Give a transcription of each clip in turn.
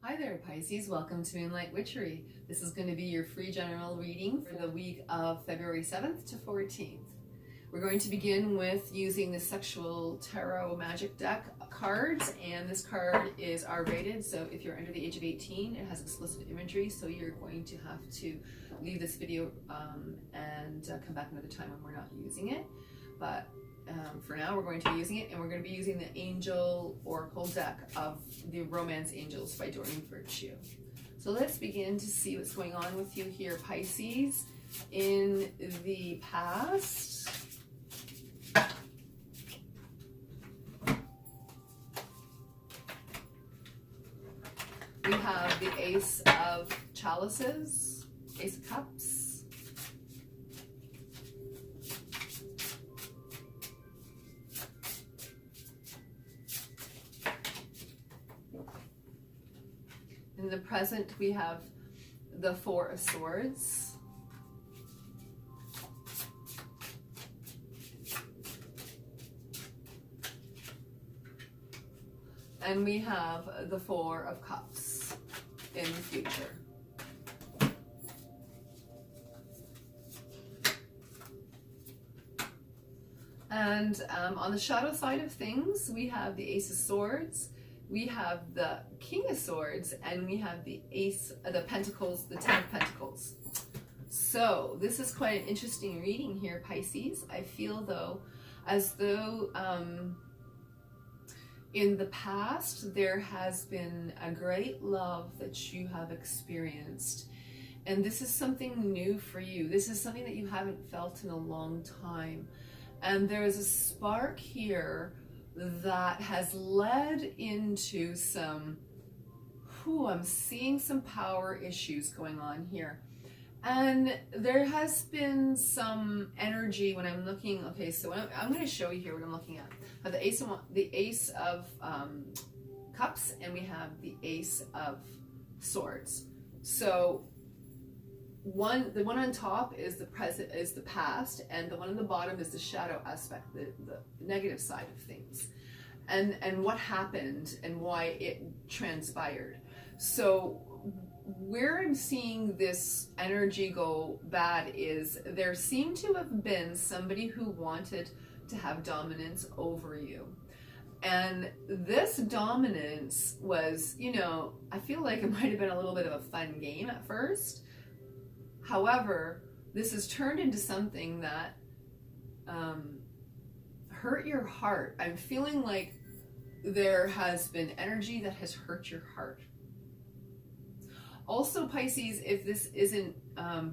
Hi there, Pisces. Welcome to MoonLight Witchery. This is going to be your free general reading for the week of February 7th to 14th. We're going to begin with using the Sexual Tarot Magic deck cards, and this card is R-rated, so if you're under the age of 18, it has explicit imagery, so you're going to have to leave this video and come back another time when we're not using it. But for now, we're going to be using it, and we're going to be using the Angel Oracle deck of the Romance Angels by Doreen Virtue. So let's begin to see what's going on with you here, Pisces. In the past, we have the Ace of Chalices, Ace of Cups, in the present, we have the Four of Swords. And we have the Four of Cups in the future. And on the shadow side of things, we have the Ace of Swords, we have the King of Swords, and we have the the Pentacles, the Ten of Pentacles. So this is quite an interesting reading here, Pisces. I feel though, as though in the past there has been a great love that you have experienced. And this is something new for you. This is something that you haven't felt in a long time. And there's a spark here that has led into some, I'm seeing some power issues going on here. And there has been some energy when I'm looking, okay, so I'm going to show you here what I'm looking at. I have the Ace of Cups, and we have the Ace of Swords. So the one on top is the present, is the past, and the one on the bottom is the shadow aspect, the negative side of things, and what happened and why it transpired. So where I'm seeing this energy go bad is there seemed to have been somebody who wanted to have dominance over you. And this dominance was, I feel like it might have been a little bit of a fun game at first. However, this has turned into something that hurt your heart. I'm feeling like there has been energy that has hurt your heart. Also, Pisces, if this isn't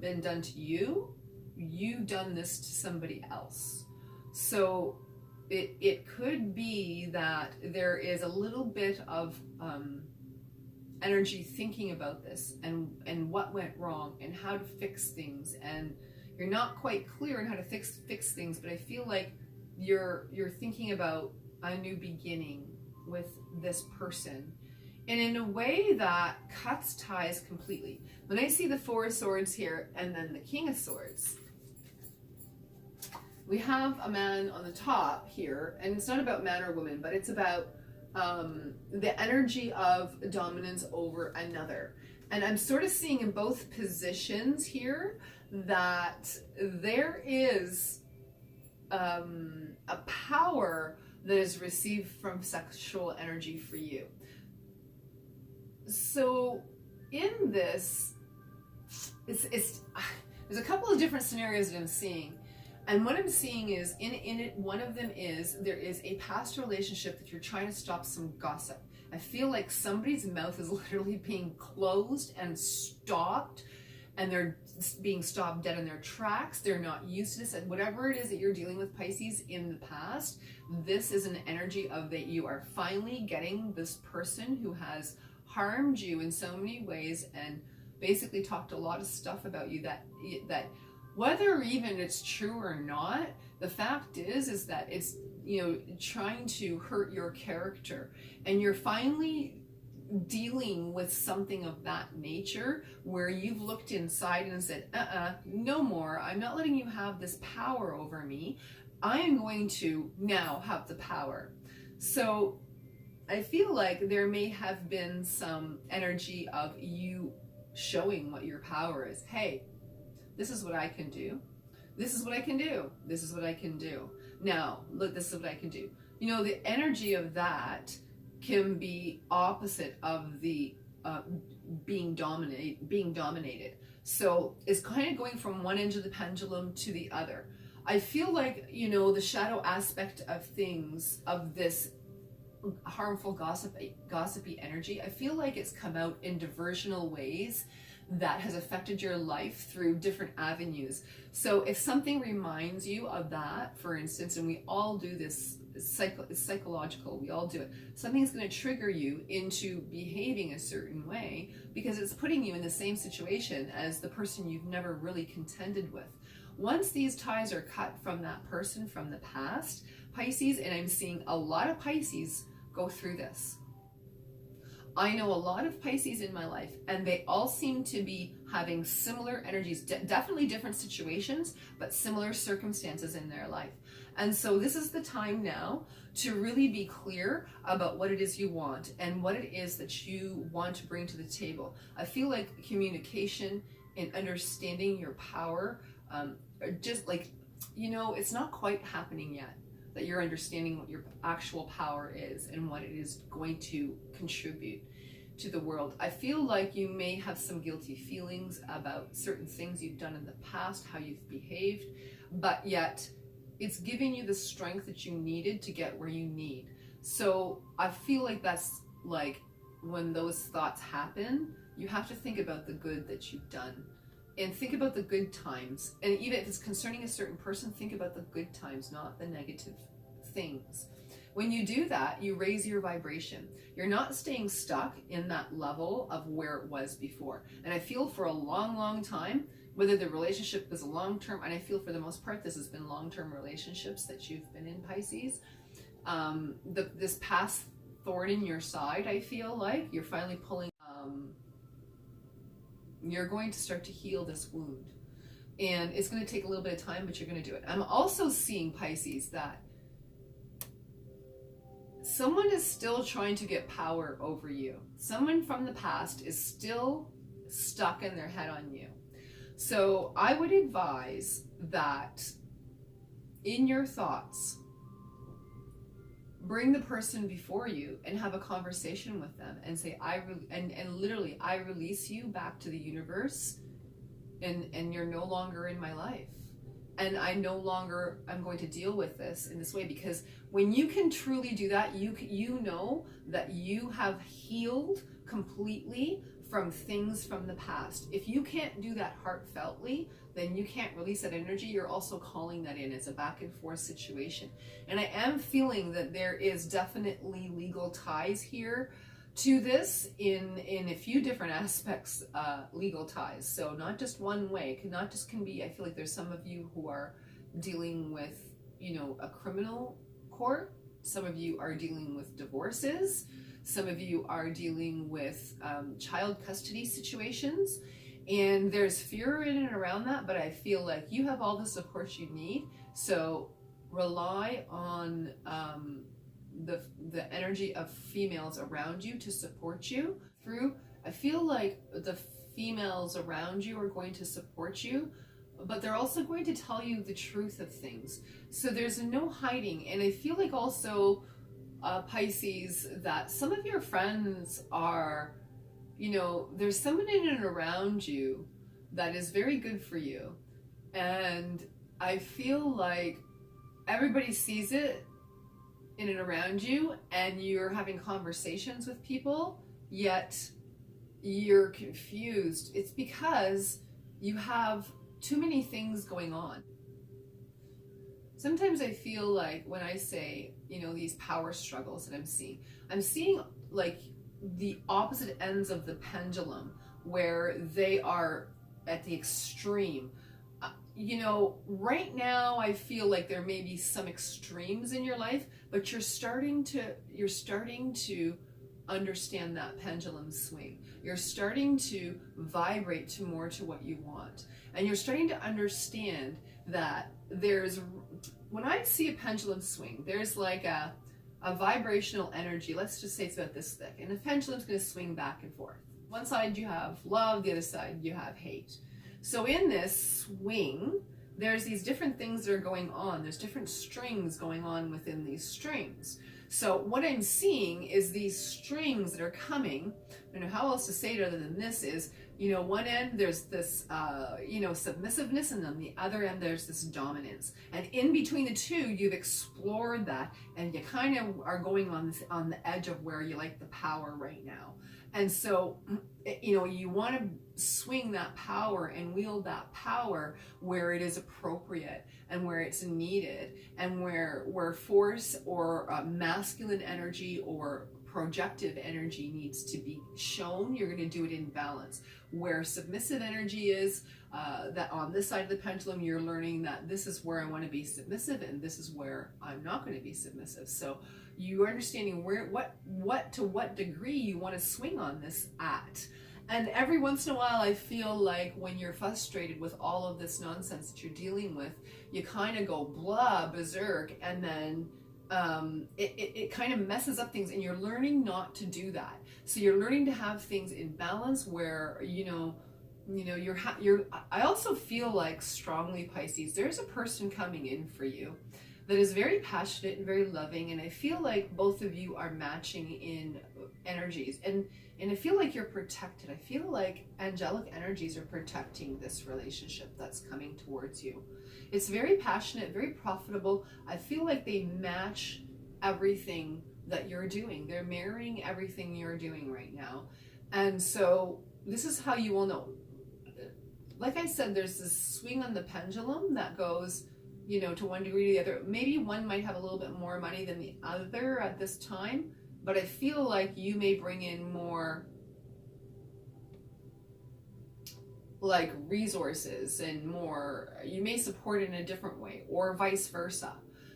been done to you, you've done this to somebody else. So it could be that there is a little bit of energy thinking about this and what went wrong and how to fix things, and you're not quite clear on how to fix things, but I feel like you're thinking about a new beginning with this person, and in a way that cuts ties completely. When I see the Four of Swords here and then the King of Swords, we have a man on the top here, and it's not about man or woman, but it's about the energy of dominance over another. And I'm sort of seeing in both positions here that there is a power that is received from sexual energy for you. So in this, there's a couple of different scenarios that I'm seeing. And what I'm seeing is, in it, one of them is, there is a past relationship that you're trying to stop some gossip. I feel like somebody's mouth is literally being closed and stopped, and they're being stopped dead in their tracks. They're not used to this. And whatever it is that you're dealing with, Pisces, in the past, this is an energy of that you are finally getting this person who has harmed you in so many ways and basically talked a lot of stuff about you that whether even it's true or not, the fact is that it's, trying to hurt your character, and you're finally dealing with something of that nature where you've looked inside and said, no more. I'm not letting you have this power over me. I am going to now have the power. So I feel like there may have been some energy of you showing what your power is. Hey, this is what I can do. This is what I can do. This is what I can do. Now, look, this is what I can do. You know, the energy of that can be opposite of the being dominated. So it's kind of going from one end of the pendulum to the other. I feel like, you know, the shadow aspect of things, of this harmful gossipy energy, I feel like it's come out in diversional ways that has affected your life through different avenues. So if something reminds you of that, for instance, and we all do this, it's psychological, we all do it, something's going to trigger you into behaving a certain way because it's putting you in the same situation as the person you've never really contended with. Once these ties are cut from that person from the past, Pisces, and I'm seeing a lot of Pisces go through this. I know a lot of Pisces in my life, and they all seem to be having similar energies, definitely different situations, but similar circumstances in their life. And so this is the time now to really be clear about what it is you want and what it is that you want to bring to the table. I feel like communication and understanding your power, just like, you know, it's not quite happening yet, that you're understanding what your actual power is and what it is going to contribute to the world. I feel like you may have some guilty feelings about certain things you've done in the past, how you've behaved, but yet it's giving you the strength that you needed to get where you need. So I feel like that's like when those thoughts happen, you have to think about the good that you've done and think about the good times. And even if it's concerning a certain person, think about the good times, not the negative things. When you do that, you raise your vibration. You're not staying stuck in that level of where it was before. And I feel for a long, long time, whether the relationship was a long-term, and I feel for the most part, this has been long-term relationships that you've been in, Pisces. This past thorn in your side, I feel like you're finally pulling, you're going to start to heal this wound. And it's going to take a little bit of time, but you're going to do it. I'm also seeing, Pisces, that someone is still trying to get power over you. Someone from the past is still stuck in their head on you. So I would advise that in your thoughts, bring the person before you and have a conversation with them and say, literally, I release you back to the universe, and you're no longer in my life. And I'm going to deal with this in this way, because when you can truly do that, you know that you have healed completely from things from the past. If you can't do that heartfeltly, then you can't release that energy. You're also calling that in. It's a back and forth situation. And I am feeling that there is definitely legal ties here to this in a few different aspects, legal ties. So not just one way, can be, I feel like there's some of you who are dealing with, you know, a criminal court. Some of you are dealing with divorces. Some of you are dealing with child custody situations. And there's fear in and around that, but I feel like you have all the support you need. So rely on the energy of females around you to support you through. I feel like the females around you are going to support you, but they're also going to tell you the truth of things. So there's no hiding. And I feel like also, Pisces, that some of your friends are, you know, there's someone in and around you that is very good for you. And I feel like everybody sees it in and around you, and you're having conversations with people, yet you're confused. It's because you have too many things going on. Sometimes I feel like when I say, you know, these power struggles that I'm seeing like the opposite ends of the pendulum, where they are at the extreme. You know, right now I feel like there may be some extremes in your life, but you're starting to understand that pendulum swing. You're starting to vibrate to more to what you want. And you're starting to understand that when I see a pendulum swing, there's like a vibrational energy. Let's just say it's about this thick, and the pendulum's going to swing back and forth. One side you have love, the other side you have hate. So in this swing, there's these different things that are going on. There's different strings going on within these strings. So what I'm seeing is these strings that are coming. I don't know how else to say it other than this is, you know, one end there's this, you know, submissiveness, and on the other end there's this dominance. And in between the two, you've explored that, and you kind of are going on the edge of where you like the power right now. And so, you know, you want to swing that power and wield that power where it is appropriate and where it's needed, and where force or masculine energy or projective energy needs to be shown. You're going to do it in balance. Where submissive energy is, that on this side of the pendulum, you're learning that this is where I want to be submissive, and this is where I'm not going to be submissive. So you're understanding where, to what degree you want to swing on this at. And every once in a while, I feel like when you're frustrated with all of this nonsense that you're dealing with, you kind of go blah, berserk, and then it kind of messes up things, and you're learning not to do that. So you're learning to have things in balance where, I also feel like strongly, Pisces, there's a person coming in for you that is very passionate and very loving, and I feel like both of you are matching in energies, and I feel like you're protected. I feel like angelic energies are protecting this relationship that's coming towards you. It's very passionate, very profitable. I feel like they match everything that you're doing. They're mirroring everything you're doing right now. And so this is how you will know. Like I said, there's this swing on the pendulum that goes, you know, to one degree or the other. Maybe one might have a little bit more money than the other at this time, but I feel like you may bring in more like resources, and more, you may support it in a different way, or vice versa.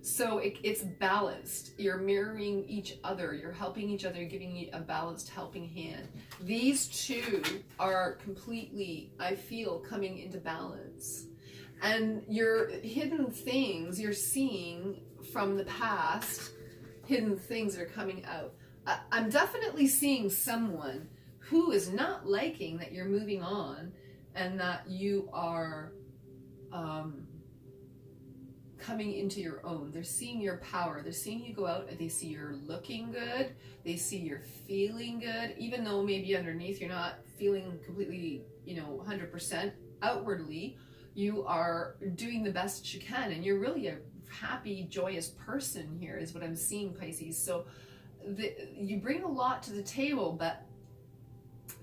So it's balanced. You're mirroring each other. You're helping each other, giving a balanced helping hand. These two are completely, I feel, coming into balance. And your hidden things you're seeing from the past, hidden things are coming out. I'm definitely seeing someone who is not liking that you're moving on, and that you are coming into your own. They're seeing your power. They're seeing you go out, and they see you're looking good. They see you're feeling good, even though maybe underneath you're not feeling completely, 100% outwardly. You are doing the best that you can, and you're really a happy, joyous person here is what I'm seeing, Pisces. So you bring a lot to the table, but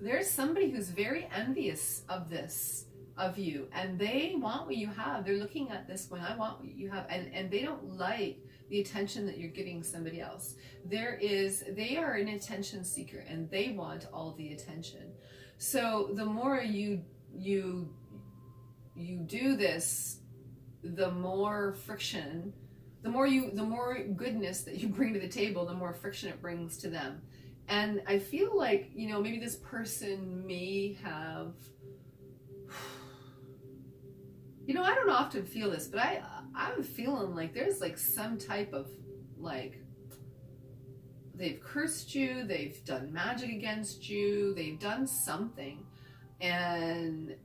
there's somebody who's very envious of this, of you, and they want what you have. They're looking at this when I want what you have, and they don't like the attention that you're giving somebody else. They are an attention seeker, and they want all the attention. So the more you do this, the more friction, the more goodness that you bring to the table, the more friction it brings to them. And I feel like, maybe this person may have, I don't often feel this, but I'm feeling like there's like some type of like, they've cursed you, they've done magic against you, they've done something. And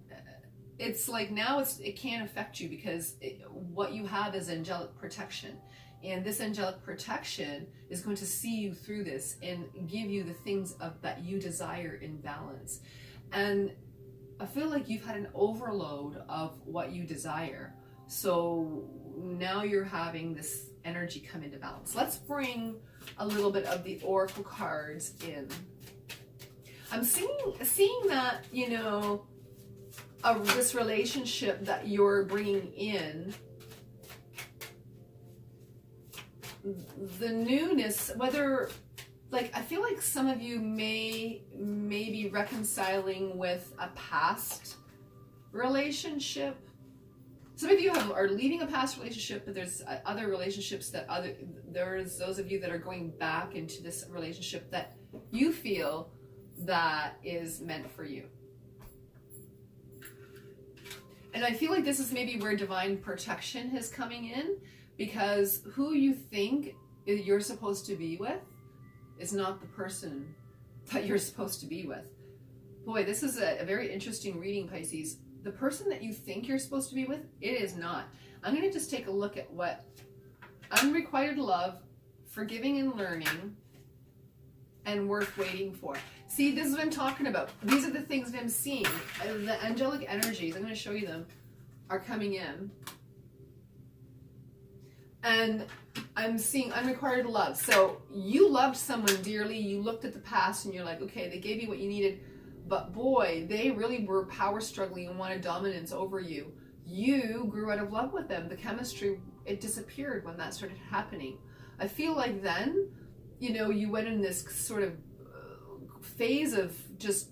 it's like now it can't affect you, because what you have is angelic protection. And this angelic protection is going to see you through this and give you the things that you desire in balance. And I feel like you've had an overload of what you desire. So now you're having this energy come into balance. Let's bring a little bit of the oracle cards in. I'm seeing that, this relationship that you're bringing in, the newness, whether, like, I feel like some of you may be reconciling with a past relationship. Some of you are leaving a past relationship, but there's other relationships there's those of you that are going back into this relationship that you feel that is meant for you. And I feel like this is maybe where divine protection is coming in, because who you think you're supposed to be with is not the person that you're supposed to be with. Boy, this is a very interesting reading, Pisces. The person that you think you're supposed to be with, it is not. I'm going to just take a look at what unrequited love, forgiving and learning, and worth waiting for. See, this is what I'm talking about. These are the things that I'm seeing. The angelic energies, I'm going to show you them, are coming in. And I'm seeing unrequited love. So you loved someone dearly. You looked at the past and you're like, okay, they gave you what you needed. But boy, they really were power struggling and wanted dominance over you. You grew out of love with them. The chemistry, it disappeared when that started happening. I feel like then, you know, you went in this sort of phase of just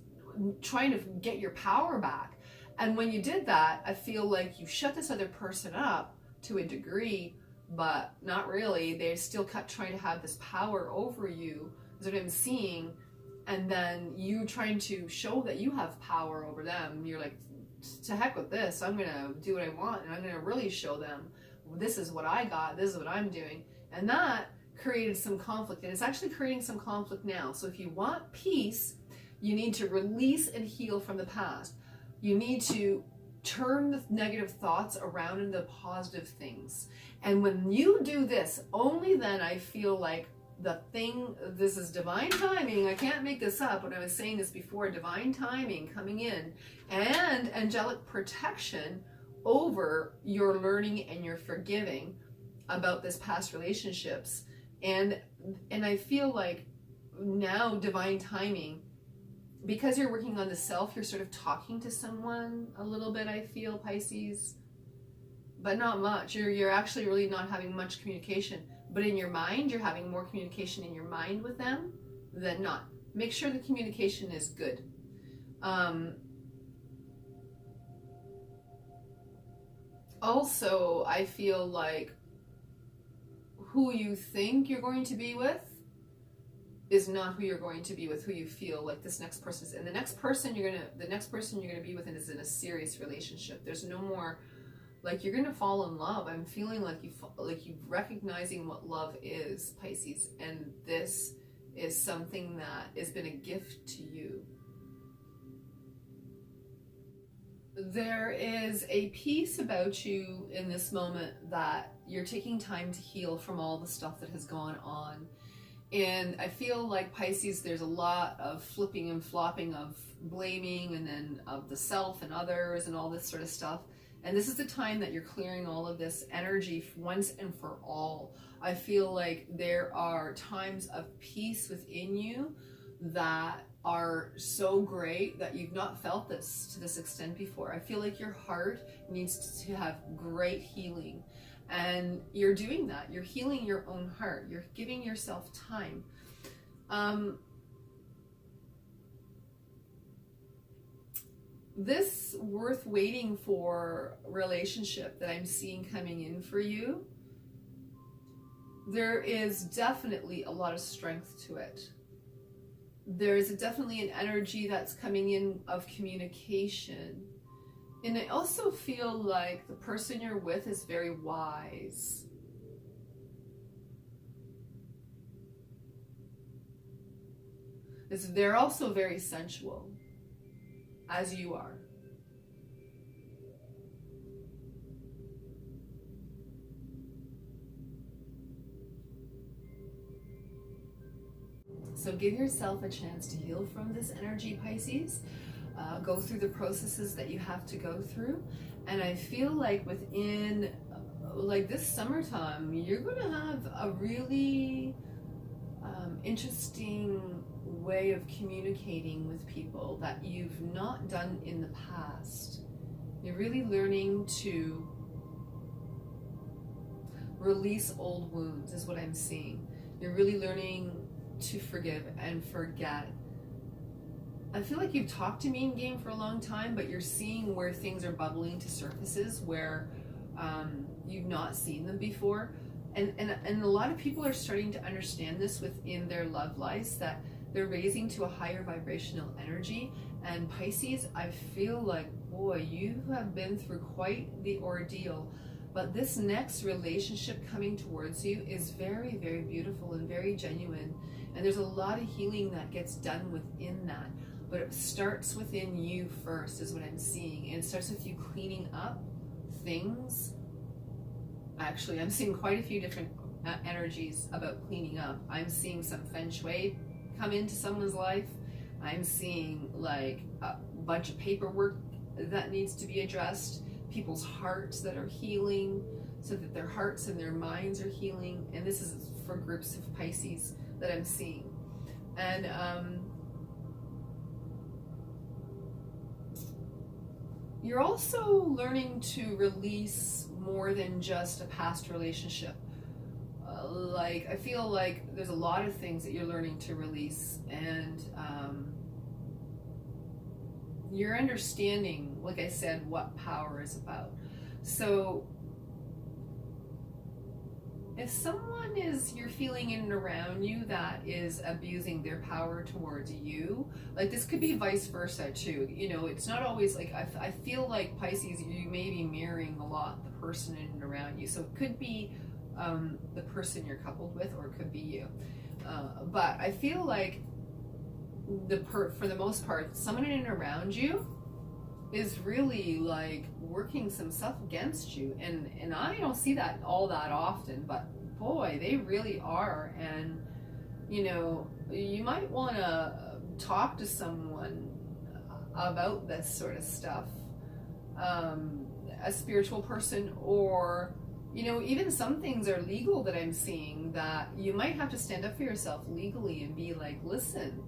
trying to get your power back. And when you did that, I feel like you shut this other person up to a degree, but not really. They still kept trying to have this power over you, is what I'm seeing. And then you trying to show that you have power over them. You're like, to heck with this. I'm going to do what I want, and I'm going to really show them this is what I got. This is what I'm doing. And that created some conflict, and it's actually creating some conflict now. So if you want peace, you need to release and heal from the past. You need to turn the negative thoughts around into positive things. And when you do this, only then I feel like the thing, this is divine timing. I can't make this up. When I was saying this before, divine timing coming in and angelic protection over your learning and your forgiving about this past relationships. And I feel like now divine timing, because you're working on the self, you're sort of talking to someone a little bit, I feel, Pisces, but not much. You're actually really not having much communication, but in your mind, you're having more communication in your mind with them than not. Make sure the communication is good. Also, I feel like who you think you're going to be with is not who you're going to be with, who you feel like this next person is. And the next person you're gonna be with is in a serious relationship. There's no more like you're gonna fall in love. I'm feeling like you recognizing what love is, Pisces, and this is something that has been a gift to you. There is a piece about you in this moment that you're taking time to heal from all the stuff that has gone on. And I feel like, Pisces, there's a lot of flipping and flopping of blaming and then of the self and others and all this sort of stuff. And this is the time that you're clearing all of this energy once and for all. I feel like there are times of peace within you that are so great that you've not felt this to this extent before. I feel like your heart needs to have great healing. And you're doing that. You're healing your own heart. You're giving yourself time. This worth waiting for relationship that I'm seeing coming in for you, there is definitely a lot of strength to it. There is definitely an energy that's coming in of communication. And I also feel like the person you're with is very wise. They're also very sensual, as you are. So give yourself a chance to heal from this energy, Pisces. Go through the processes that you have to go through. And I feel like within like this summertime, you're going to have a really interesting way of communicating with people that you've not done in the past. You're really learning to release old wounds is what I'm seeing. You're really learning to forgive and forget. I feel like you've talked to me in game for a long time, but you're seeing where things are bubbling to surfaces where you've not seen them before. And a lot of people are starting to understand this within their love lives, that they're raising to a higher vibrational energy. And Pisces, I feel like, boy, you have been through quite the ordeal. But this next relationship coming towards you is very, very beautiful and very genuine. And there's a lot of healing that gets done within that. But it starts within you first, is what I'm seeing. And it starts with you cleaning up things. Actually, I'm seeing quite a few different energies about cleaning up. I'm seeing some feng shui come into someone's life. I'm seeing like a bunch of paperwork that needs to be addressed. People's hearts that are healing, so that their hearts and their minds are healing. And this is for groups of Pisces that I'm seeing. And you're also learning to release more than just a past relationship. Like, I feel like there's a lot of things that you're learning to release, and you're understanding, like I said, what power is about. So if someone you're feeling in and around you that is abusing their power towards you, like this could be vice versa too. You know, it's not always like, I feel like Pisces, you may be mirroring a lot the person in and around you. So it could be the person you're coupled with, or it could be you. But I feel like for the most part, someone in and around you is really like working some stuff against you, and I don't see that all that often, but boy, they really are. And you know, you might want to talk to someone about this sort of stuff, a spiritual person, or you know, even some things are legal that I'm seeing, that you might have to stand up for yourself legally and be like, listen,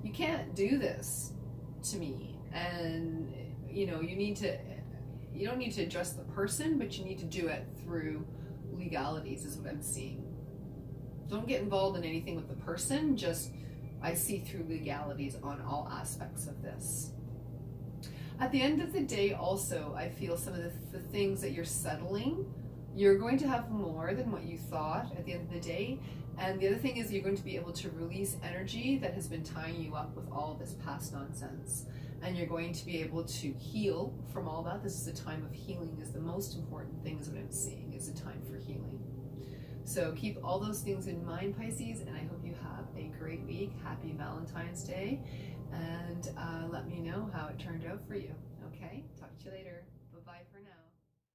you can't do this to me. And you know, you don't need to address the person, but you need to do it through legalities, is what I'm seeing. Don't get involved in anything with the person, just I see through legalities on all aspects of this. At the end of the day also, I feel some of the things that you're settling, you're going to have more than what you thought at the end of the day. And the other thing is, you're going to be able to release energy that has been tying you up with all this past nonsense. And you're going to be able to heal from all that. This is a time of healing, is the most important thing, is what I'm seeing, is a time for healing. So keep all those things in mind, Pisces, and I hope you have a great week. Happy Valentine's Day. And let me know how it turned out for you. Okay, talk to you later.